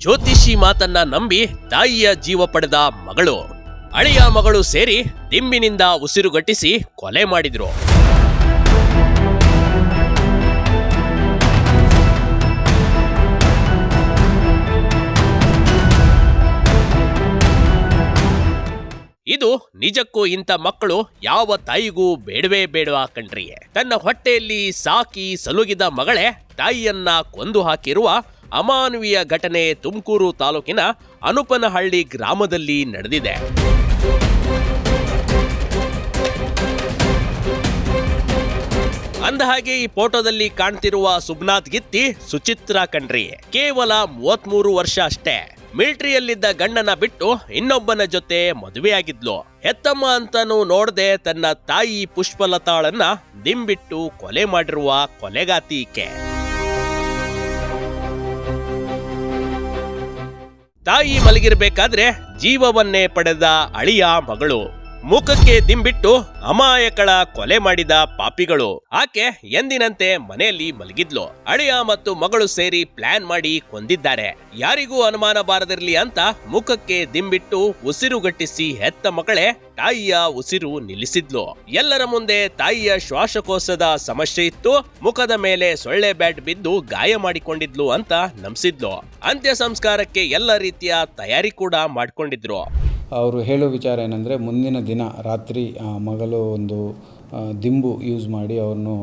ಜ್ಯೋತಿಷಿ ಮಾತನ್ನ ನಂಬಿ ತಾಯಿಯ ಜೀವ ಪಡೆದ ಮಗಳು, ಅಳಿಯ ಮಗಳು ಸೇರಿ ದಿಂಬಿನಿಂದ ಉಸಿರುಗಟ್ಟಿಸಿ ಕೊಲೆ ಮಾಡಿದ್ರು. ಇದು ನಿಜಕ್ಕೂ ಇಂಥ ಮಕ್ಕಳು ಯಾವ ತಾಯಿಗೂ ಬೇಡವೇ ಬೇಡವಾ ಕಣ್ರಿ. ತನ್ನ ಹೊಟ್ಟೆಯಲ್ಲಿ ಸಾಕಿ ಸಲುಗಿದ ಮಗಳೇ ತಾಯಿಯನ್ನ ಕೊಂದು ಹಾಕಿರುವ ಅಮಾನವೀಯ ಘಟನೆ ತುಮಕೂರು ತಾಲೂಕಿನ ಅನುಪನಹಳ್ಳಿ ಗ್ರಾಮದಲ್ಲಿ ನಡೆದಿದೆ. ಅಂದಹಾಗೆ ಈ ಫೋಟೋದಲ್ಲಿ ಕಾಣ್ತಿರುವ ಸುಬ್ನಾಥ್ ಗಿತ್ತಿ ಸುಚಿತ್ರಾ ಕಣ್ರಿ. ಕೇವಲ 33 ವರ್ಷ ಅಷ್ಟೇ. ಮಿಲಿಟರಿಯಲ್ಲಿದ್ದ ಗಂಡನ ಬಿಟ್ಟು ಇನ್ನೊಬ್ಬನ ಜೊತೆ ಮದುವೆಯಾಗಿದ್ಲು. ಹೆತ್ತಮ್ಮ ಅಂತಾನೂ ನೋಡದೆ ತನ್ನ ತಾಯಿ ಪುಷ್ಪಲತಾಳನ್ನ ದಿಂಬಿಟ್ಟು ಕೊಲೆ ಮಾಡಿರುವ ಕೊಲೆಗಾತಿ ಈಕೆ. ತಾಯಿ ಮಲಗಿರ್ಬೇಕಾದ್ರೆ ಜೀವವನ್ನೇ ಪಡೆದ ಅಳಿಯ ಮಗಳು, ಮುಖಕ್ಕೆ ದಿಂಬಿಟ್ಟು ಅಮಾಯಕಳ ಕೊಲೆ ಮಾಡಿದ ಪಾಪಿಗಳು. ಆಕೆ ಎಂದಿನಂತೆ ಮನೆಯಲ್ಲಿ ಮಲಗಿದ್ಲು. ಅಳಿಯ ಮತ್ತು ಮಗಳು ಸೇರಿ ಪ್ಲಾನ್ ಮಾಡಿ ಕೊಂದಿದ್ದಾರೆ. ಯಾರಿಗೂ ಅನುಮಾನ ಬಾರದಿರ್ಲಿ ಅಂತ ಮುಖಕ್ಕೆ ದಿಂಬಿಟ್ಟು ಉಸಿರುಗಟ್ಟಿಸಿ ಹೆತ್ತ ಮಗಳೇ ತಾಯಿಯ ಉಸಿರು ನಿಲ್ಲಿಸಿದ್ಲು. ಎಲ್ಲರ ಮುಂದೆ ತಾಯಿಯ ಶ್ವಾಸಕೋಶದ ಸಮಸ್ಯೆ ಇತ್ತು, ಮುಖದ ಮೇಲೆ ಸೊಳ್ಳೆ ಬ್ಯಾಟ್ ಬಿದ್ದು ಗಾಯ ಮಾಡಿಕೊಂಡಿದ್ಲು ಅಂತ ನಂಬಿಸಿದ್ಲು. ಅಂತ್ಯ ಸಂಸ್ಕಾರಕ್ಕೆ ಎಲ್ಲ ರೀತಿಯ ತಯಾರಿ ಕೂಡ ಮಾಡ್ಕೊಂಡಿದ್ರು. ಅವರು ಹೇಳೋ ವಿಚಾರ ಏನಂದರೆ, ಮುಂದಿನ ದಿನ ರಾತ್ರಿ ಮಗಳು ಒಂದು ದಿಂಬು ಯೂಸ್ ಮಾಡಿ ಅವ್ರನ್ನು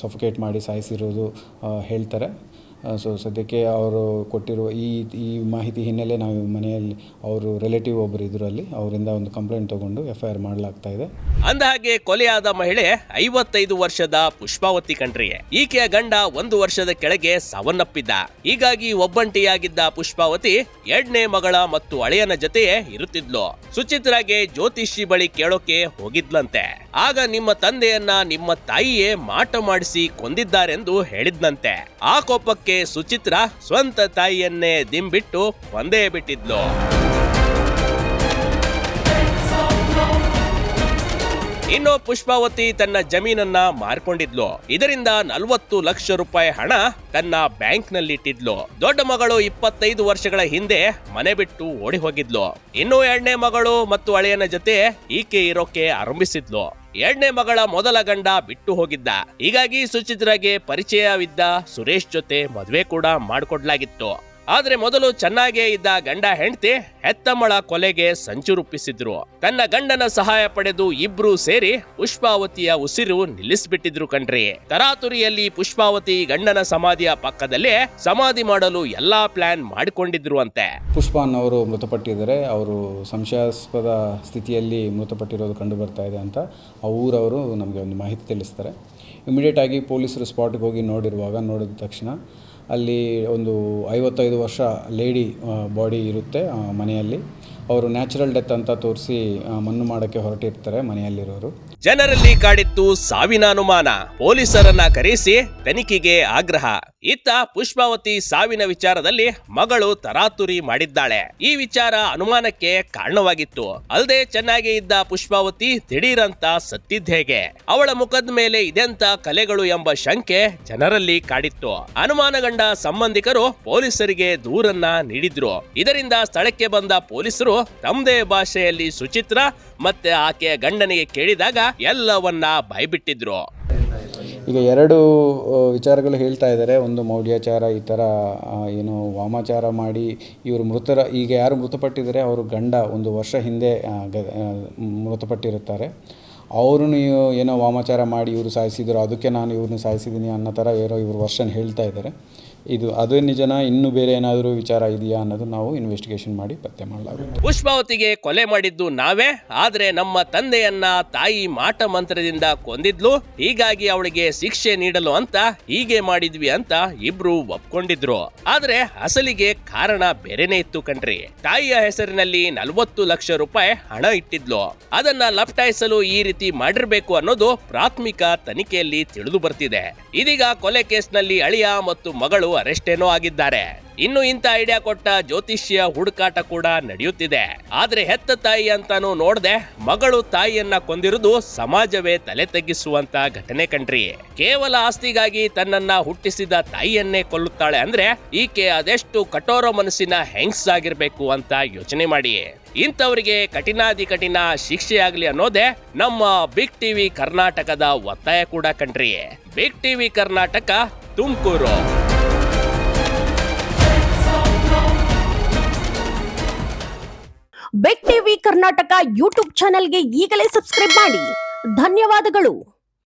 ಸಫೋಕೇಟ್ ಮಾಡಿ ಸಾಯಿಸಿರೋದು ಹೇಳ್ತಾರೆ. ಸೊ ಸದ್ಯಕ್ಕೆ ಅವರು ಕೊಟ್ಟಿರುವ ಈ ಮಾಹಿತಿ ಹಿನ್ನೆಲೆ ನಾವು ಮನೆಯಲ್ಲಿ ಅವರು ರಿಲೇಟಿವ್ ಒಬ್ಬರು ಇದ್ರು, ಅಲ್ಲಿ ಅವರಿಂದ ಒಂದು ಕಂಪ್ಲೇಂಟ್ ತಗೊಂಡು FIR ಮಾಡಲಾಗ್ತಾ ಇದೆ. ಅಂದಹಾಗೆ ಕೊಲೆಯಾದ ಮಹಿಳೆ 55 ವರ್ಷದ ಪುಷ್ಪಾವತಿ ಕಣ್ರಿ. ಈಕೆಯ ಗಂಡ 1 ವರ್ಷದ ಕೆಳಗೆ ಸಾವನ್ನಪ್ಪಿದ್ದ. ಹೀಗಾಗಿ ಒಬ್ಬಂಟಿಯಾಗಿದ್ದ ಪುಷ್ಪಾವತಿ 2ನೇ ಮಗಳ ಮತ್ತು ಅಳಿಯನ ಜೊತೆಯೇ ಇರುತ್ತಿದ್ಲು. ಸುಚಿತ್ರಾಗೆ ಜ್ಯೋತಿಷಿ ಬಳಿ ಕೇಳೋಕೆ ಹೋಗಿದ್ಲಂತೆ. ಆಗ ನಿಮ್ಮ ತಂದೆಯನ್ನ ನಿಮ್ಮ ತಾಯಿಯೇ ಮಾಟ ಮಾಡಿಸಿ ಕೊಂದಿದ್ದಾರೆಂದು ಹೇಳಿದ್ನಂತೆ. ಆ ಕೋಪಕ್ಕೆ ಸುಚಿತ್ರಾ ಸ್ವಂತ ತಾಯಿಯನ್ನೇ ದಿಂಬಿಟ್ಟು ಕೊಂದೇ ಬಿಟ್ಟಿದ್ಲು. ಇನ್ನು ಪುಷ್ಪಾವತಿ ತನ್ನ ಜಮೀನನ್ನ ಮಾರ್ಕೊಂಡಿದ್ಲು. ಇದರಿಂದ 40 ಲಕ್ಷ ರೂಪಾಯಿ ಹಣ ತನ್ನ ಬ್ಯಾಂಕ್ ನಲ್ಲಿಟ್ಟಿದ್ಲು. ದೊಡ್ಡ ಮಗಳು 25 ವರ್ಷಗಳ ಹಿಂದೆ ಮನೆ ಬಿಟ್ಟು ಓಡಿ ಹೋಗಿದ್ಲು. ಇನ್ನು 2ನೇ ಮಗಳು ಮತ್ತು ಅಳಿಯನ ಜೊತೆ ಈಕೆ ಇರೋಕೆ ಆರಂಭಿಸಿದ್ಲು. 2ನೇ ಮಗಳ ಮೊದಲ ಗಂಡ ಬಿಟ್ಟು ಹೋಗಿದ್ದ. ಹೀಗಾಗಿ ಸುಚಿತ್ರಾಗೆ ಪರಿಚಯವಿದ್ದ ಸುರೇಶ್ ಜೊತೆ ಮದುವೆ ಕೂಡ ಮಾಡಿಕೊಡ್ಲಾಗಿತ್ತು. ಆದ್ರೆ ಮೊದಲು ಚೆನ್ನಾಗೇ ಇದ್ದ ಗಂಡ ಹೆಂಡತಿ ಹೆತ್ತಮ್ಮಳ ಕೊಲೆಗೆ ಸಂಚು ರೂಪಿಸಿದ್ರು. ತನ್ನ ಗಂಡನ ಸಹಾಯ ಪಡೆದು ಇಬ್ರು ಸೇರಿ ಪುಷ್ಪಾವತಿಯ ಉಸಿರು ನಿಲ್ಲಿಸ್ಬಿಟ್ಟಿದ್ರು ಕಣ್ರಿ. ತರಾತುರಿಯಲ್ಲಿ ಪುಷ್ಪಾವತಿ ಗಂಡನ ಸಮಾಧಿಯ ಪಕ್ಕದಲ್ಲೇ ಸಮಾಧಿ ಮಾಡಲು ಎಲ್ಲಾ ಪ್ಲಾನ್ ಮಾಡಿಕೊಂಡಿದ್ರು ಅಂತೆ. ಪುಷ್ಪಾನ್ ಅವರು ಮೃತಪಟ್ಟಿದ್ದಾರೆ. ಅವರು ಸಂಶಯಾಸ್ಪದ ಸ್ಥಿತಿಯಲ್ಲಿ ಮೃತಪಟ್ಟಿರೋದು ಕಂಡು ಬರ್ತಾ ಇದೆ ಅಂತ ಊರವರು ನಮಗೆ ಒಂದು ಮಾಹಿತಿ ತಿಳಿಸ್ತಾರೆ. ಇಮಿಡಿಯೇಟ್ ಆಗಿ ಪೊಲೀಸರು ಸ್ಪಾಟ್ಗೆ ಹೋಗಿ ನೋಡಿದ ತಕ್ಷಣ ಅಲ್ಲಿ ಒಂದು 55 ವರ್ಷ ಲೇಡಿ ಬಾಡಿ ಇರುತ್ತೆ ಮನೆಯಲ್ಲಿ. ಅವರು ನ್ಯಾಚುರಲ್ ಡೆತ್ ಅಂತ ತೋರಿಸಿ ಮಣ್ಣು ಮಾಡೋಕ್ಕೆ ಹೊರಟಿರ್ತಾರೆ ಮನೆಯಲ್ಲಿರೋರು. ಜನರಲ್ಲಿ ಕಾಡಿತ್ತು ಸಾವಿನ ಅನುಮಾನ. ಪೊಲೀಸರನ್ನ ಕರೆಸಿ ತನಿಖೆಗೆ ಆಗ್ರಹ. ಇತ್ತ ಪುಷ್ಪಾವತಿ ಸಾವಿನ ವಿಚಾರದಲ್ಲಿ ಮಗಳು ತರಾತುರಿ ಮಾಡಿದ್ದಾಳೆ. ಈ ವಿಚಾರ ಅನುಮಾನಕ್ಕೆ ಕಾರಣವಾಗಿತ್ತು. ಅಲ್ಲದೆ ಚೆನ್ನಾಗಿ ಇದ್ದ ಪುಷ್ಪಾವತಿ ದಿಢೀರಂತ ಸತ್ತಿದ್ದೇಗೆ, ಅವಳ ಮುಖದ ಮೇಲೆ ಇದೆಂತ ಕಲೆಗಳು ಎಂಬ ಶಂಕೆ ಜನರಲ್ಲಿ ಕಾಡಿತ್ತು. ಅನುಮಾನಗೊಂಡ ಸಂಬಂಧಿಕರು ಪೊಲೀಸರಿಗೆ ದೂರನ್ನ ನೀಡಿದ್ರು. ಇದರಿಂದ ಸ್ಥಳಕ್ಕೆ ಬಂದ ಪೊಲೀಸರು ತಮ್ಮದೇ ಭಾಷೆಯಲ್ಲಿ ಸುಚಿತ್ರಾ ಮತ್ತೆ ಆಕೆಯ ಗಂಡನಿಗೆ ಕೇಳಿದಾಗ ಎಲ್ಲವನ್ನ ಬಾಯ್ಬಿಟ್ಟಿದ್ರು. ಈಗ 2 ವಿಚಾರಗಳು ಹೇಳ್ತಾ ಇದ್ದಾರೆ. ಒಂದು ಮೌಢ್ಯಾಚಾರ, ಈ ಥರ ಏನು ವಾಮಾಚಾರ ಮಾಡಿ ಇವರು ಈಗ ಯಾರು ಮೃತಪಟ್ಟಿದ್ದಾರೆ ಅವರು ಗಂಡ 1 ವರ್ಷ ಹಿಂದೆ ಮೃತಪಟ್ಟಿರುತ್ತಾರೆ. ಅವರು ಏನೋ ವಾಮಾಚಾರ ಮಾಡಿ ಇವರು ಸಾಯಿಸಿದ್ರು, ಅದಕ್ಕೆ ನಾನು ಇವ್ರನ್ನ ಸಾಯಿಸಿದ್ದೀನಿ ಅನ್ನೋ ಥರ ಇವರು ವರ್ಷನ್ ಹೇಳ್ತಾ ಇದ್ದಾರೆ. ಅದು ನಿಜನ, ಇನ್ನೂ ಬೇರೆ ಏನಾದರೂ ವಿಚಾರ ಇದೆಯಾ ಅನ್ನೋದು ನಾವು ಇನ್ವೆಸ್ಟಿಗೇಷನ್ ಮಾಡಿ ಪತ್ತೆ ಮಾಡಲಾಗುತ್ತೆ. ಪುಷ್ಪಾವತಿಗೆ ಕೊಲೆ ಮಾಡಿದ್ದು ನಾವೇ, ಆದ್ರೆ ನಮ್ಮ ತಂದೆಯನ್ನ ತಾಯಿ ಮಾಟ ಮಂತ್ರದಿಂದ ಕೊಂದಿದ್ಲು. ಹೀಗಾಗಿ ಅವಳಿಗೆ ಶಿಕ್ಷೆ ನೀಡಲು ಅಂತ ಹೀಗೆ ಮಾಡಿದ್ವಿ ಅಂತ ಇಬ್ರು ಒಪ್ಕೊಂಡಿದ್ರು. ಆದ್ರೆ ಅಸಲಿಗೆ ಕಾರಣ ಬೇರೆನೇ ಇತ್ತು ಕಣ್ರಿ. ತಾಯಿಯ ಹೆಸರಿನಲ್ಲಿ 40 ಲಕ್ಷ ರೂಪಾಯಿ ಹಣ ಇಟ್ಟಿದ್ಲು. ಅದನ್ನ ಲಪಟಾಯಿಸಲು ಈ ರೀತಿ ಮಾಡಿರ್ಬೇಕು ಅನ್ನೋದು ಪ್ರಾಥಮಿಕ ತನಿಖೆಯಲ್ಲಿ ತಿಳಿದು ಬರ್ತಿದೆ. ಇದೀಗ ಕೊಲೆ ಕೇಸ್ನಲ್ಲಿ ಅಳಿಯ ಮತ್ತು ಮಗಳು ಅರೆಸ್ಟ್ ಏನೋ ಆಗಿದ್ದಾರೆ. ಇನ್ನು ಇಂಥ ಐಡಿಯಾ ಕೊಟ್ಟ ಜ್ಯೋತಿಷ್ಯ ಹುಡುಕಾಟ ಕೂಡ ನಡೆಯುತ್ತಿದೆ. ಆದ್ರೆ ಹೆತ್ತ ತಾಯಿ ಅಂತಾನು ನೋಡದೆ ಮಗಳು ತಾಯಿಯನ್ನ ಕೊಂದಿರುವುದು ಸಮಾಜವೇ ತಲೆ ತಗ್ಗಿಸುವಂತ ಘಟನೆ ಕಣ್ರಿ. ಕೇವಲ ಆಸ್ತಿಗಾಗಿ ತನ್ನನ್ನ ಹುಟ್ಟಿಸಿದ ತಾಯಿಯನ್ನೇ ಕೊಲ್ಲುತ್ತಾಳೆ ಅಂದ್ರೆ ಈಕೆ ಅದೆಷ್ಟು ಕಠೋರ ಮನಸ್ಸಿನ ಹೆಂಗ್ಸಾಗಿರ್ಬೇಕು ಅಂತ ಯೋಚನೆ ಮಾಡಿ. ಇಂಥವರಿಗೆ ಕಠಿಣಾದಿ ಕಠಿಣ ಶಿಕ್ಷೆ ಆಗ್ಲಿ ಅನ್ನೋದೇ ನಮ್ಮ ಬಿಗ್ ಟಿವಿ ಕರ್ನಾಟಕದ ಒತ್ತಾಯ ಕೂಡ ಕಣ್ರಿ. Big TV Karnataka, Tumakuru. Big TV Karnataka YouTube ಚಾನೆಲ್ಗೆ ಈಗಲೇ ಸಬ್ಸ್ಕ್ರೈಬ್ ಮಾಡಿ. ಧನ್ಯವಾದಗಳು.